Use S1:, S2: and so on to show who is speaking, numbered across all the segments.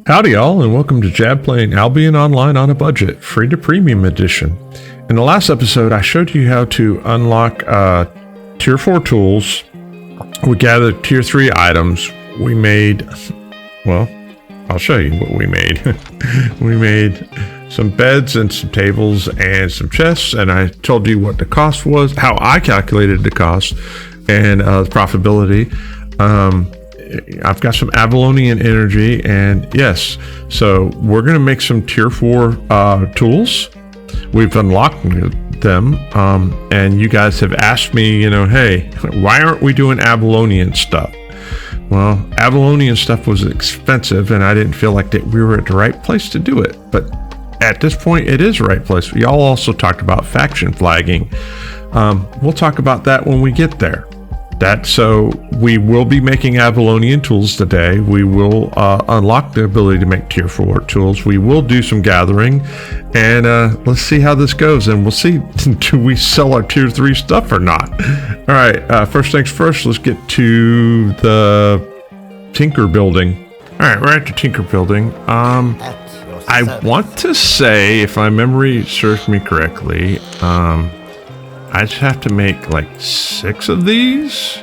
S1: Howdy y'all, and welcome to Jab playing Albion Online on a budget, free to premium edition. In the last episode, I showed you how to unlock tier 4 tools. We gathered tier 3 items. We made, well, I'll show you what we made. We made some beds and some tables and some chests, and I told you what the cost was, how I calculated the cost, and the profitability. I've got some Avalonian energy, and yes, so we're going to make some tier 4 tools. We've unlocked them, and you guys have asked me, hey, why aren't we doing Avalonian stuff? Well, Avalonian stuff was expensive, and I didn't feel like that we were at the right place to do it, but at this point, it is the right place. Y'all also talked about faction flagging. We'll talk about that when we get there. So we will be making Avalonian tools today. We will unlock the ability to make tier 4 tools. We will do some gathering, and let's see how this goes, and we'll see, do we sell our tier 3 stuff or not? All right, first things first, let's get to the Tinker building. All right, we're at the Tinker building. I want to say, if my memory serves me correctly, I just have to make like 6 of these.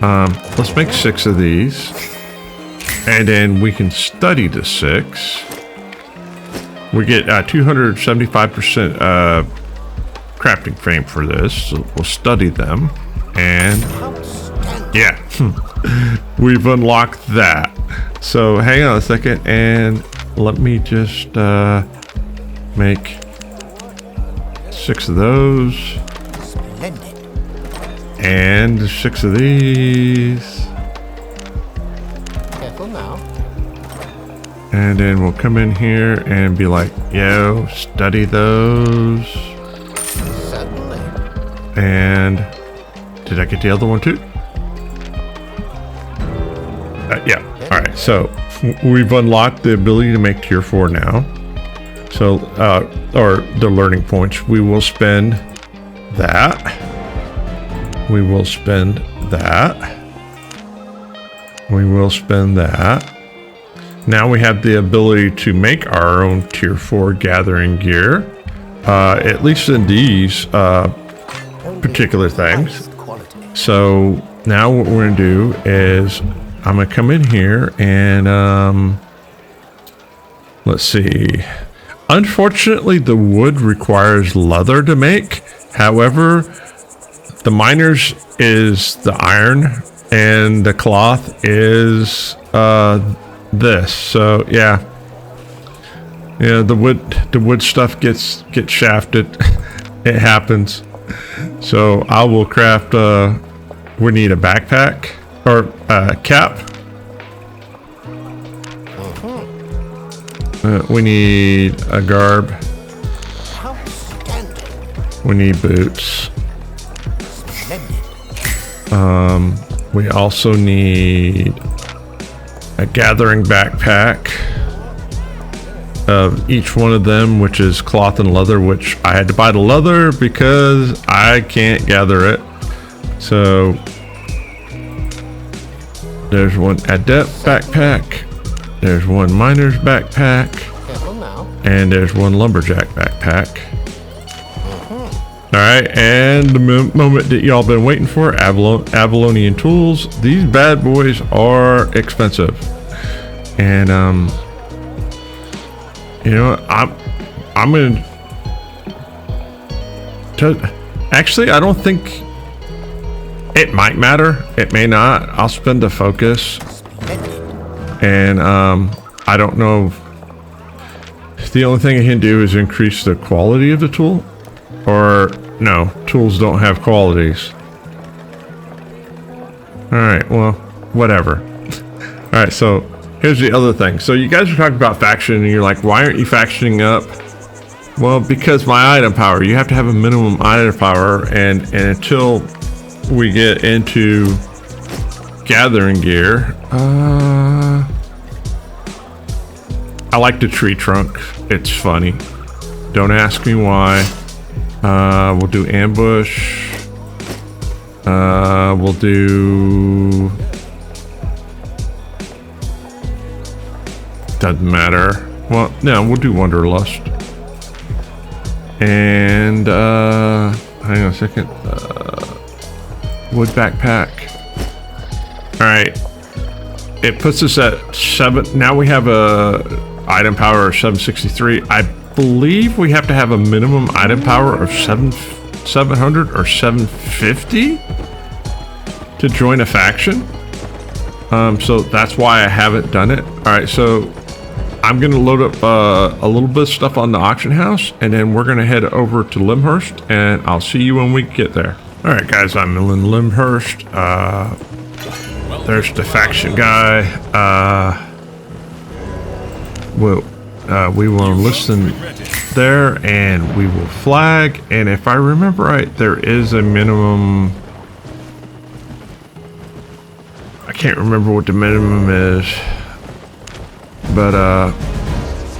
S1: Let's make 6 of these, and then we can study the 6. We get 275% crafting frame for this, so we'll study them, and yeah, we've unlocked that. So hang on a second, and let me just make 6 of those.
S2: Splendid.
S1: And 6 of these.
S2: Careful now.
S1: And then we'll come in here and be like, yo, study those.
S2: Certainly.
S1: And did I get the other one too? Yeah. All right. So we've unlocked the ability to make tier 4 now. So, or the learning points, we will spend that. We will spend that. We will spend that. Now we have the ability to make our own tier 4 gathering gear, at least in these particular things. So now what we're going to do is I'm going to come in here and let's see. Unfortunately, the wood requires leather to make. However, the miners is the iron, and the cloth is this. So yeah, the wood stuff gets shafted. It happens. So I will craft. We need a backpack or a cap. We need a garb. We need boots. We also need a gathering backpack of each one of them, which is cloth and leather, which I had to buy the leather because I can't gather it. So there's one adept backpack. There's one miner's backpack, and there's one lumberjack backpack. All right, and the moment that y'all been waiting for, Avalonian tools. These bad boys are expensive, and I'm gonna. Actually, I don't think it might matter. It may not. I'll spend the focus. And I don't know if the only thing I can do is increase the quality of the tool, or no, tools don't have qualities. All right, well, whatever. All right, so here's the other thing. So you guys are talking about faction, and you're like, why aren't you factioning up? Well, because my item power, you have to have a minimum item power, and until we get into gathering gear, I like the tree trunk. It's funny. Don't ask me why. We'll do ambush. We'll do doesn't matter. Well, no, we'll do Wanderlust. And hang on a second. Wood backpack. All right. It puts us at 7. Now we have a item power of 763. I believe we have to have a minimum item power of 700 or 750 to join a faction. So that's why I haven't done it. All right, so I'm gonna load up a little bit of stuff on the auction house, and then we're gonna head over to Lymhurst, and I'll see you when we get there. All right, guys, I'm in Lymhurst. There's the faction guy. We will listen there, and we will flag. And if I remember right, there is a minimum. I can't remember what the minimum is, but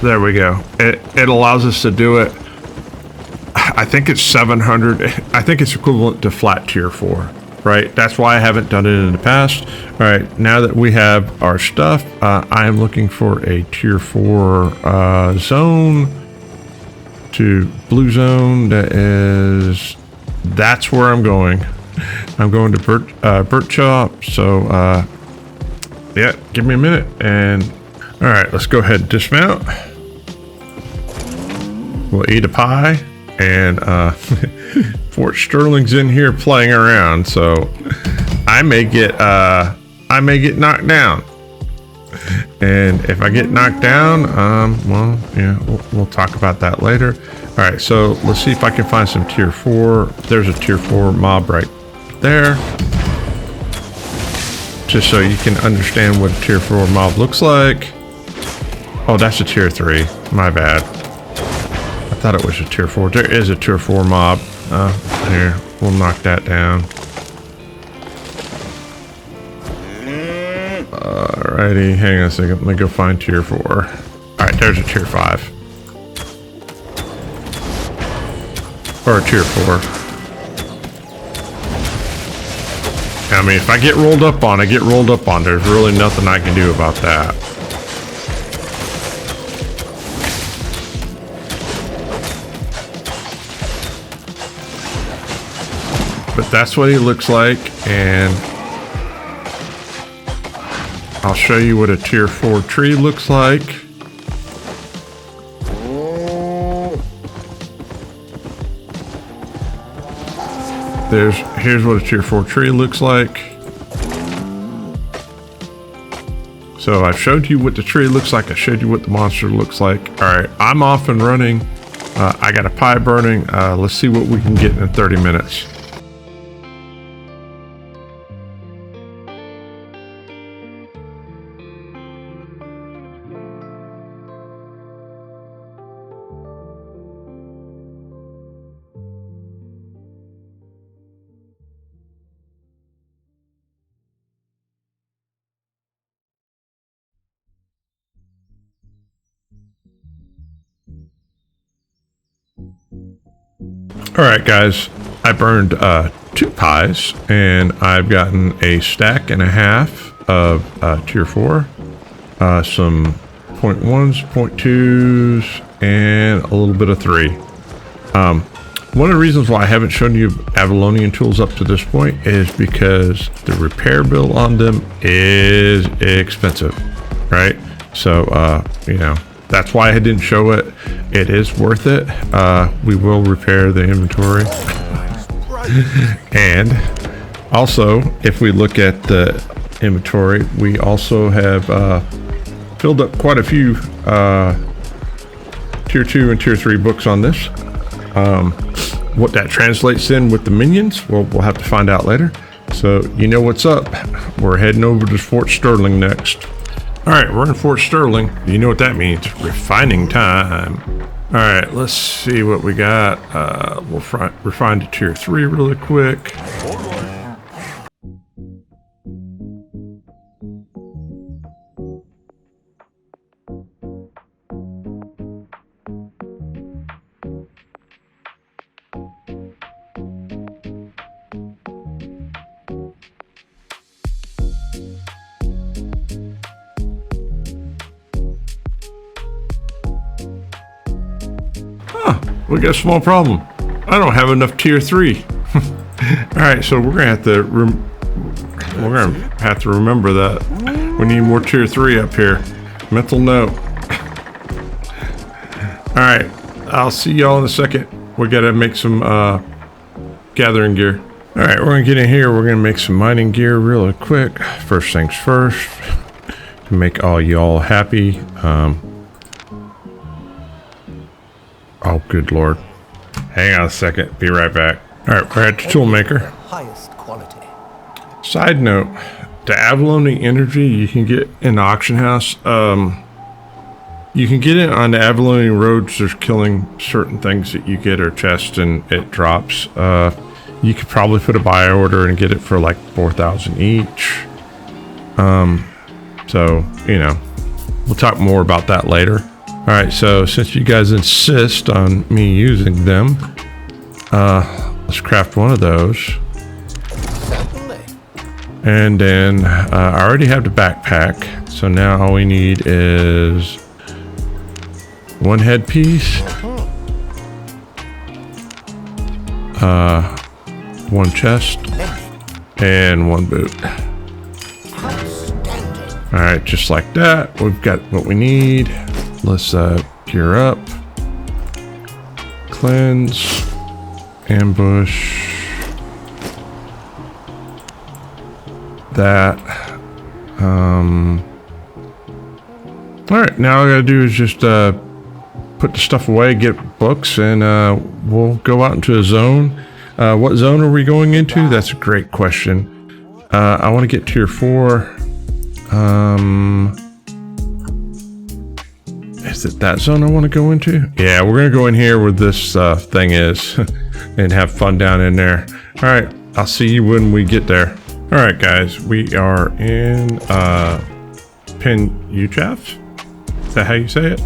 S1: there we go. It allows us to do it. I think it's 700. I think it's equivalent to flat tier 4, right? That's why I haven't done it in the past. All right, now that we have our stuff, I am looking for a tier 4 zone to blue zone. That's where I'm going. I'm going to Burt Chop. So yeah, give me a minute. And all right, let's go ahead and dismount. We'll eat a pie. And Fort Sterling's in here playing around, so I may get knocked down. And if I get knocked down, well, yeah, we'll talk about that later. All right, so let's see if I can find some tier 4. There's a tier 4 mob right there, just so you can understand what a tier 4 mob looks like. Oh, that's a tier 3. My bad. I thought it was a tier 4. There is a tier 4 mob. Here, we'll knock that down. Alrighty, hang on a second. Let me go find tier 4. Alright, there's a tier 5. Or a tier 4. I mean, if I get rolled up on, I get rolled up on. There's really nothing I can do about that. But that's what he looks like, and I'll show you what a tier 4 tree looks like. Here's what a tier 4 tree looks like. So I showed you what the tree looks like. I showed you what the monster looks like. All right, I'm off and running. I got a pie burning. Let's see what we can get in 30 minutes. All right, guys, I burned 2 pies, and I've gotten a stack and a half of tier 4, some 0.1s, 0.2s, and a little bit of 3. One of the reasons why I haven't shown you Avalonian tools up to this point is because the repair bill on them is expensive, right? So, you know, that's why I didn't show it. It is worth it. We will repair the inventory. And also, if we look at the inventory, we also have filled up quite a few tier 2 and tier 3 books on this. What that translates in with the minions, well, we'll have to find out later. So you know what's up. We're heading over to Fort Sterling next. All right, we're in Fort Sterling. You know what that means. Refining time. All right, let's see what we got. We'll refine to tier 3 really quick. we got a small problem. I don't have enough tier 3. All right, so we're gonna have to remember that we need more tier 3 up here. Mental note. All right, I'll see y'all in a second. We gotta make some gathering gear. All right, we're gonna get in here. We're gonna make some mining gear really quick. First things first, to make all y'all happy. Oh, good Lord. Hang on a second. Be right back. All right, we're at the tool maker.
S2: Highest quality.
S1: Side note, the Avalonian energy you can get in the auction house. You can get it on the Avalonian roads. There's killing certain things that you get or chests and it drops. You could probably put a buy order and get it for like 4,000 each. So, you know, we'll talk more about that later. All right, so since you guys insist on me using them, let's craft one of those.
S2: Certainly.
S1: And then I already have the backpack. So now all we need is one headpiece, one chest, and one boot. All right, just like that, we've got what we need. Let's gear up, cleanse, ambush, that. All right, now all I gotta do is just put the stuff away, get books, and we'll go out into a zone. What zone are we going into? That's a great question. I want to get tier 4. Is it that zone I want to go into? Yeah, we're gonna go in here where this thing is and have fun down in there. All right, I'll see you when we get there. All right, guys, we are in Penutaf. Is that how you say it?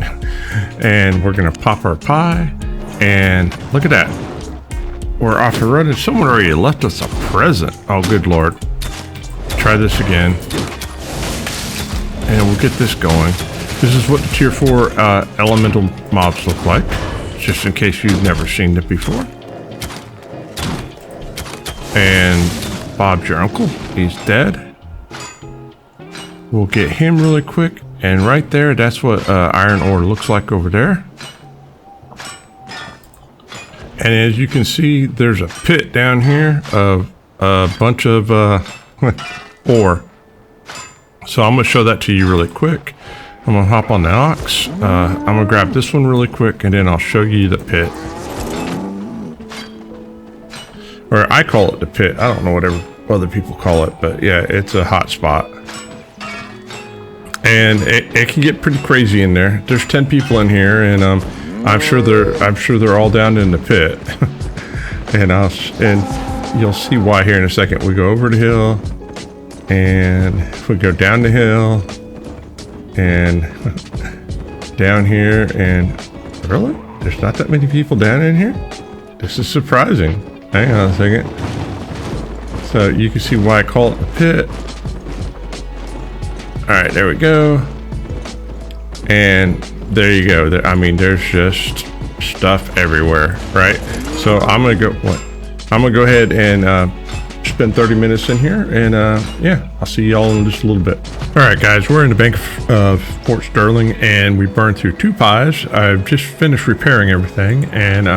S1: And we're gonna pop our pie, and look at that. We're off and running. Someone already left us a present. Oh, good Lord. Try this again. And we'll get this going. This is what the tier 4 elemental mobs look like, just in case you've never seen it before. And Bob's your uncle. He's dead. We'll get him really quick. And right there, that's what iron ore looks like over there. And as you can see, there's a pit down here of a bunch of ore. So I'm going to show that to you really quick. I'm going to hop on the ox. I'm going to grab this one really quick, and then I'll show you the pit. Or I call it the pit. I don't know whatever other people call it, but yeah, it's a hot spot. And it can get pretty crazy in there. There's 10 people in here, and I'm sure they're all down in the pit. and you'll see why here in a second. We go over the hill, and we go down the hill, and down here, and really, there's not that many people down in here. This is surprising. Hang on a second. So you can see why I call it the pit. All right, there we go. And there you go. I mean, there's just stuff everywhere, right? So I'm gonna go ahead and spend 30 minutes in here, and yeah, I'll see y'all in just a little bit. All right, guys, we're in the bank of Fort Sterling, and we burned through 2 pies. I've just finished repairing everything, and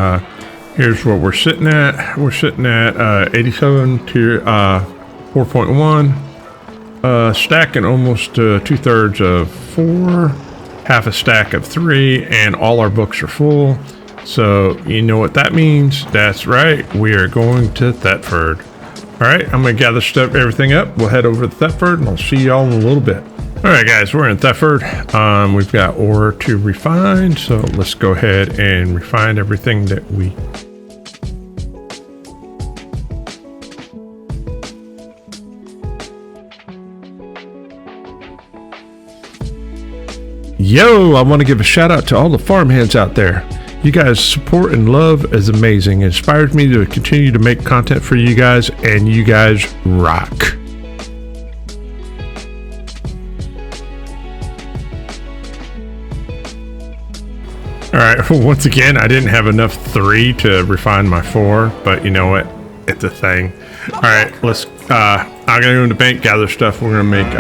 S1: here's what we're sitting at. We're sitting at 87 tier 4.1. Stacking almost 2/3 of 4, half a stack of 3, and all our books are full. So you know what that means? That's right, we are going to Thetford. All right, I'm gonna gather everything up. We'll head over to Thetford, and I'll see y'all in a little bit. All right, guys, we're in Thetford. We've got ore to refine, so let's go ahead and refine everything that we. Yo, I want to give a shout out to all the farmhands out there. You guys' support and love is amazing. It inspires me to continue to make content for you guys, and you guys rock. All right, once again, I didn't have enough 3 to refine my 4, but you know what? It's a thing. All right, let's, I'm gonna go in the bank, gather stuff. We're gonna make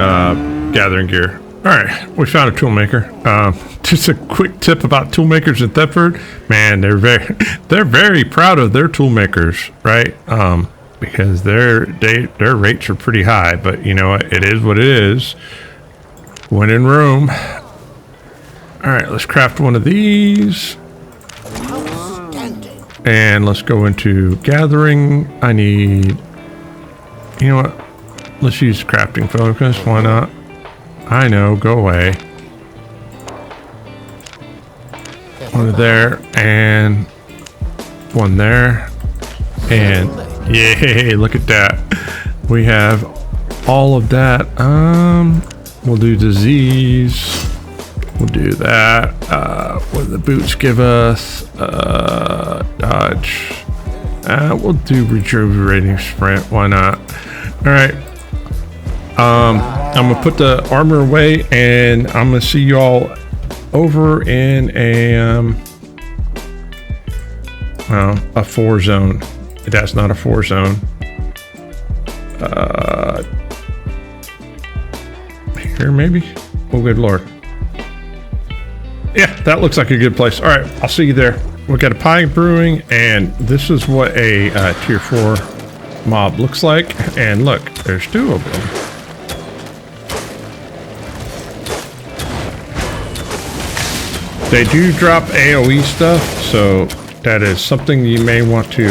S1: gathering gear. All right, we found a tool maker. Just a quick tip about tool makers in Thetford. Man, they're very proud of their tool makers, right? Because their rates are pretty high, but you know what? It is what it is. When in Rome. All right, let's craft one of these.
S2: Outstanding.
S1: And let's go into gathering. I need, you know what? Let's use crafting focus. Why not? I know, go away. One there and one there. And yay, look at that. We have all of that. We'll do disease. We'll do that. What do the boots give us? Dodge. We'll do rejuvenating sprint. Why not? All right. I'm gonna put the armor away, and I'm gonna see y'all over in a 4 zone. That's not a 4 zone. Here maybe. Oh, good lord. Yeah, that looks like a good place. All right, I'll see you there. We got a pie brewing, and this is what a tier 4 mob looks like. And look, there's 2 of them. They do drop AoE stuff, so that is something you may want to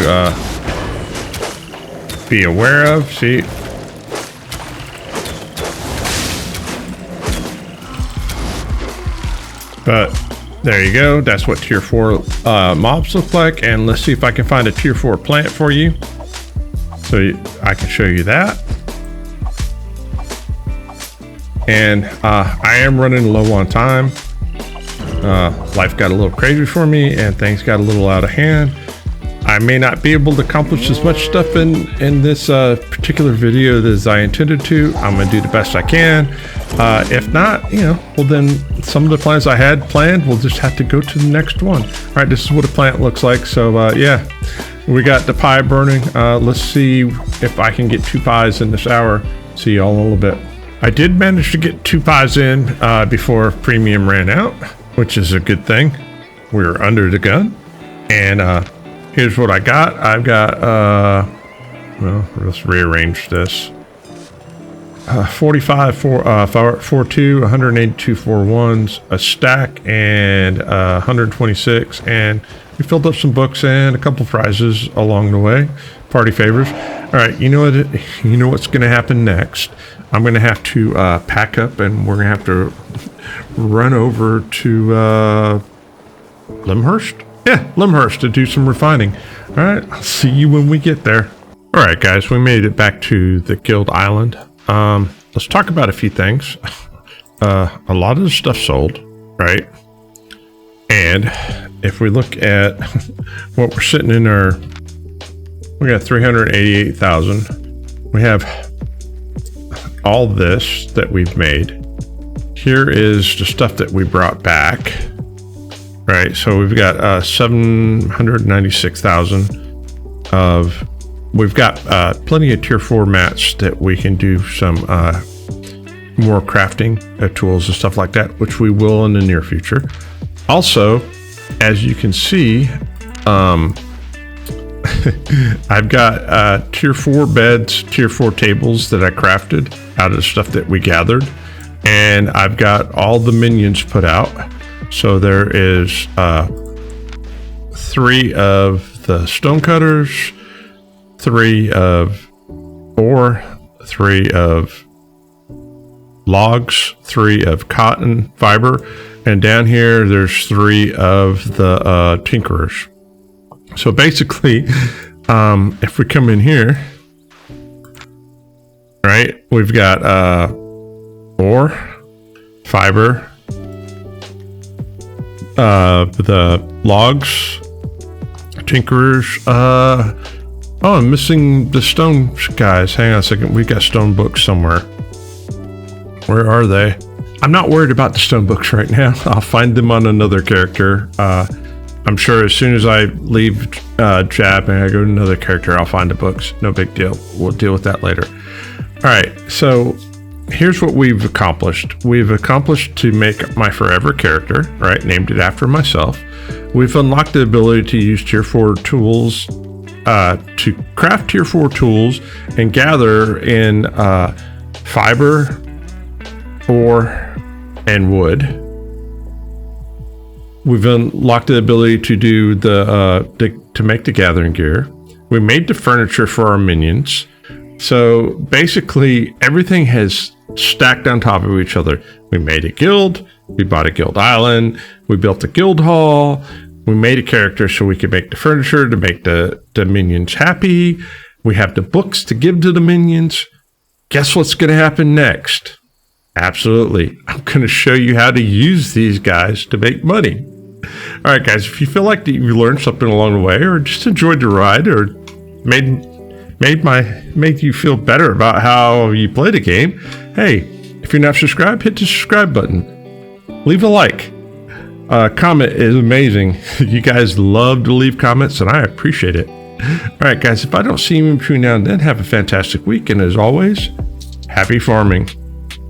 S1: be aware of. See? But there you go. That's what tier 4 mobs look like. And let's see if I can find a tier 4 plant for you, so I can show you that. And I am running low on time. Life got a little crazy for me, and things got a little out of hand. I may not be able to accomplish as much stuff in this particular video as I intended to. I'm gonna do the best I can. If not, you know, well then some of the plans I had planned, we'll just have to go to the next one. All right, this is what a plant looks like. So yeah, we got the pie burning. Let's see if I can get 2 pies in this hour. See y'all in a little bit. I did manage to get 2 pies in before premium ran out, which is a good thing. We were under the gun. And here's what I got. I've got, well, let's rearrange this. 45 for 4-2, 182 4-1s, a stack, and 126. And we filled up some books and a couple prizes along the way. Party favors. All right, you know what? You know what's going to happen next. I'm going to have to pack up, and we're going to have to run over to Lymhurst. Yeah, Lymhurst to do some refining. All right, I'll see you when we get there. All right, guys, we made it back to the Guild Island. Let's talk about a few things. A lot of the stuff sold, right? And if we look at what we're sitting in our, we got 388,000. We have all this that we've made. Here is the stuff that we brought back, right? So we've got 796,000 of. We've got plenty of tier 4 mats that we can do some more crafting tools and stuff like that, which we will in the near future. Also, as you can see, I've got tier 4 beds, tier 4 tables that I crafted out of the stuff that we gathered. And I've got all the minions put out. So there is 3 of the stonecutters, 3 of ore, 3 of logs, 3 of cotton fiber, and down here there's 3 of the tinkerers. So basically, if we come in here, right, we've got ore, fiber, the logs, tinkerers, oh, I'm missing the stone guys. Hang on a second. We got stone books somewhere. Where are they? I'm not worried about the stone books right now. I'll find them on another character. I'm sure as soon as I leave Jab and I go to another character, I'll find the books. No big deal. We'll deal with that later. All right, so here's what we've accomplished. We've accomplished to make my forever character, right? Named it after myself. We've unlocked the ability to use tier 4 tools, to craft tier 4 tools and gather in fiber, ore, and wood. We've unlocked the ability to do to make the gathering gear. We made the furniture for our minions. So basically everything has stacked on top of each other. We made a guild. We bought a guild island. We built a guild hall. We made a character so we could make the furniture to make the minions happy. We have the books to give to the minions. Guess what's going to happen next? Absolutely. I'm going to show you how to use these guys to make money. All right, guys, if you feel like that you learned something along the way or just enjoyed the ride or made you feel better about how you play the game, hey, if you're not subscribed, hit the subscribe button. Leave a like. Comment is amazing. You guys love to leave comments, and I appreciate it. All right, guys, if I don't see you in between now and then, have a fantastic week. And as always, happy farming.